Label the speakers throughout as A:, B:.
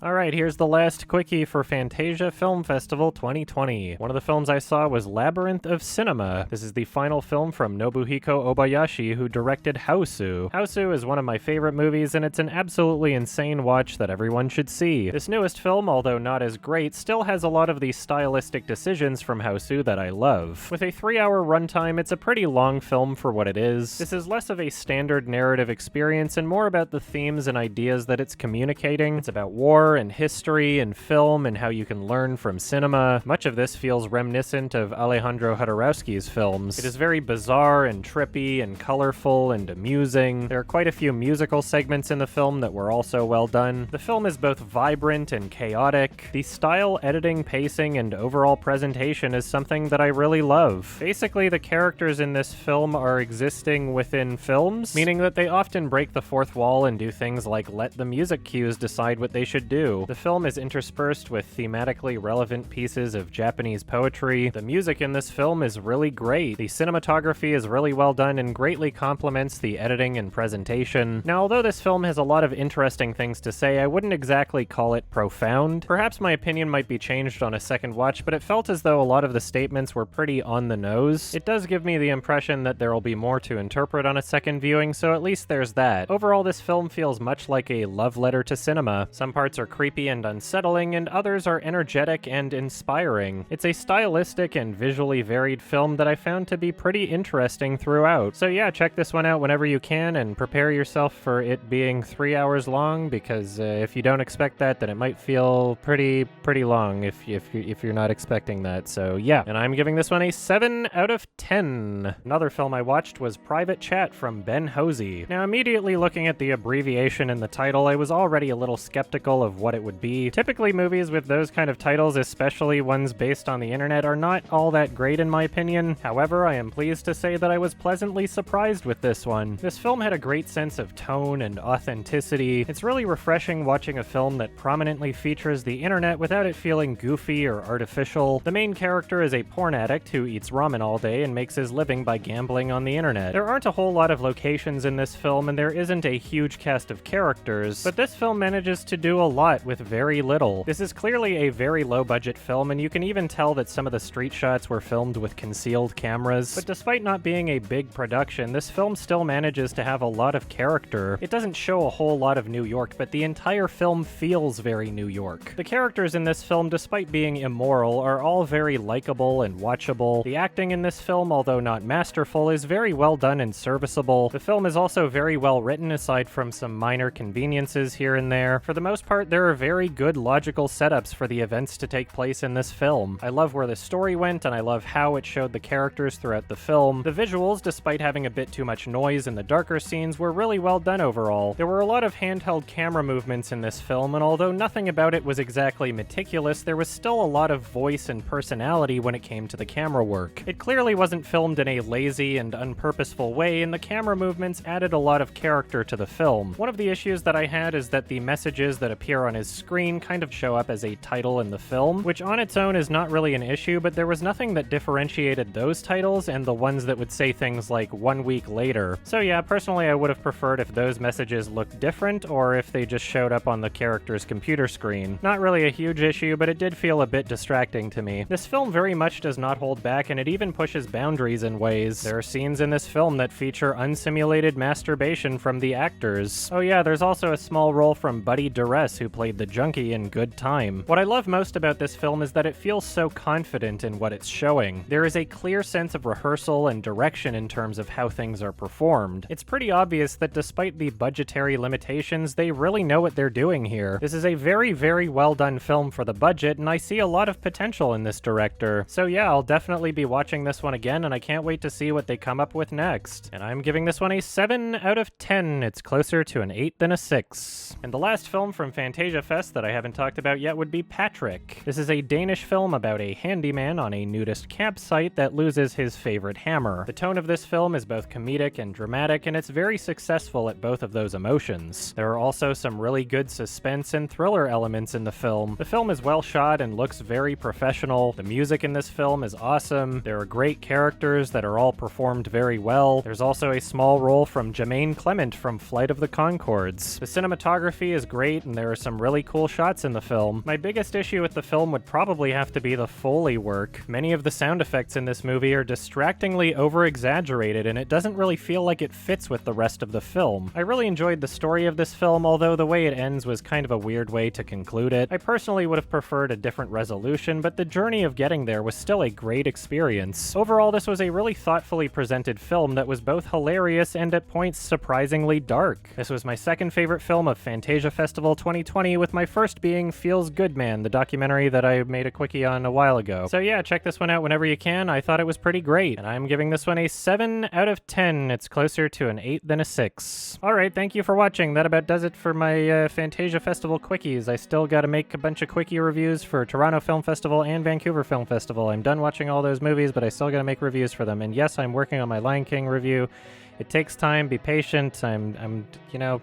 A: Alright, here's the last quickie for Fantasia Film Festival 2020. One of the films I saw was Labyrinth of Cinema. This is the final film from Nobuhiko Obayashi, who directed Hausu. Hausu is one of my favorite movies, and it's an absolutely insane watch that everyone should see. This newest film, although not as great, still has a lot of the stylistic decisions from Hausu that I love. With a 3-hour runtime, it's a pretty long film for what it is. This is less of a standard narrative experience and more about the themes and ideas that it's communicating. It's about war and history and film and how you can learn from cinema. Much of this feels reminiscent of Alejandro Jodorowsky's films. It is very bizarre and trippy and colorful and amusing. There are quite a few musical segments in the film that were also well done. The film is both vibrant and chaotic. The style, editing, pacing, and overall presentation is something that I really love. Basically, the characters in this film are existing within films, meaning that they often break the fourth wall and do things like let the music cues decide what they should do. The film is interspersed with thematically relevant pieces of Japanese poetry. The music in this film is really great. The cinematography is really well done and greatly complements the editing and presentation. Now, although this film has a lot of interesting things to say, I wouldn't exactly call it profound. Perhaps my opinion might be changed on a second watch, but it felt as though a lot of the statements were pretty on the nose. It does give me the impression that there will be more to interpret on a second viewing, so at least there's that. Overall, this film feels much like a love letter to cinema. Some parts are creepy and unsettling, and others are energetic and inspiring. It's a stylistic and visually varied film that I found to be pretty interesting throughout. So yeah, check this one out whenever you can, and prepare yourself for it being 3 hours long, because if you don't expect that, then it might feel pretty long if you're not expecting that. So yeah, and I'm giving this one a 7 out of 10. Another film I watched was Private Chat from Ben Hosey. Now, immediately looking at the abbreviation in the title, I was already a little skeptical of what it would be. Typically, movies with those kind of titles, especially ones based on the internet, are not all that great in my opinion. However, I am pleased to say that I was pleasantly surprised with this one. This film had a great sense of tone and authenticity. It's really refreshing watching a film that prominently features the internet without it feeling goofy or artificial. The main character is a porn addict who eats ramen all day and makes his living by gambling on the internet. There aren't a whole lot of locations in this film, and there isn't a huge cast of characters, but this film manages to do a lot with very little. This is clearly a very low-budget film, and you can even tell that some of the street shots were filmed with concealed cameras. But despite not being a big production, this film still manages to have a lot of character. It doesn't show a whole lot of New York, but the entire film feels very New York. The characters in this film, despite being immoral, are all very likable and watchable. The acting in this film, although not masterful, is very well done and serviceable. The film is also very well written, aside from some minor conveniences here and there. For the most part, there are very good logical setups for the events to take place in this film. I love where the story went, and I love how it showed the characters throughout the film. The visuals, despite having a bit too much noise in the darker scenes, were really well done overall. There were a lot of handheld camera movements in this film, and although nothing about it was exactly meticulous, there was still a lot of voice and personality when it came to the camera work. It clearly wasn't filmed in a lazy and unpurposeful way, and the camera movements added a lot of character to the film. One of the issues that I had is that the messages that appear on his screen kind of show up as a title in the film, which on its own is not really an issue, but there was nothing that differentiated those titles and the ones that would say things like 1 week later. So yeah, personally I would have preferred if those messages looked different, or if they just showed up on the character's computer screen. Not really a huge issue, but it did feel a bit distracting to me. This film very much does not hold back, and it even pushes boundaries in ways. There are scenes in this film that feature unsimulated masturbation from the actors. Oh yeah, there's also a small role from Buddy Duress, who played the junkie in Good Time. What I love most about this film is that it feels so confident in what it's showing. There is a clear sense of rehearsal and direction in terms of how things are performed. It's pretty obvious that despite the budgetary limitations, they really know what they're doing here. This is a very, very well done film for the budget, and I see a lot of potential in this director. So yeah, I'll definitely be watching this one again, and I can't wait to see what they come up with next. And I'm giving this one a 7 out of 10. It's closer to an 8 than a 6. And the last film from Fantasia Fest that I haven't talked about yet would be Patrick. This is a Danish film about a handyman on a nudist campsite that loses his favorite hammer. The tone of this film is both comedic and dramatic, and it's very successful at both of those emotions. There are also some really good suspense and thriller elements in the film. The film is well shot and looks very professional. The music in this film is awesome. There are great characters that are all performed very well. There's also a small role from Jermaine Clement from Flight of the Conchords. The cinematography is great, and there are some really cool shots in the film. My biggest issue with the film would probably have to be the Foley work. Many of the sound effects in this movie are distractingly over-exaggerated, and it doesn't really feel like it fits with the rest of the film. I really enjoyed the story of this film, although the way it ends was kind of a weird way to conclude it. I personally would have preferred a different resolution, but the journey of getting there was still a great experience. Overall, this was a really thoughtfully presented film that was both hilarious and at points surprisingly dark. This was my second favorite film of Fantasia Festival 2020, with my first being Feels Good Man, the documentary that I made a quickie on a while ago. So yeah, check this one out whenever you can. I thought it was pretty great, and I'm giving this one a 7 out of 10. It's closer to an 8 than a 6. Alright, thank you for watching. That about does it for my Fantasia Festival quickies. I still gotta make a bunch of quickie reviews for Toronto Film Festival and Vancouver Film Festival. I'm done watching all those movies, but I still gotta make reviews for them. And yes, I'm working on my Lion King review. It takes time, be patient. I'm you know,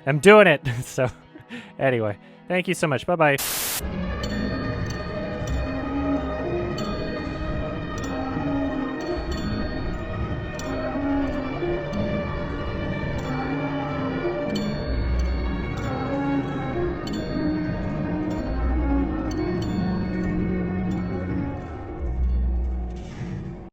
A: I'm doing it. So, anyway, thank you so much. Bye-bye.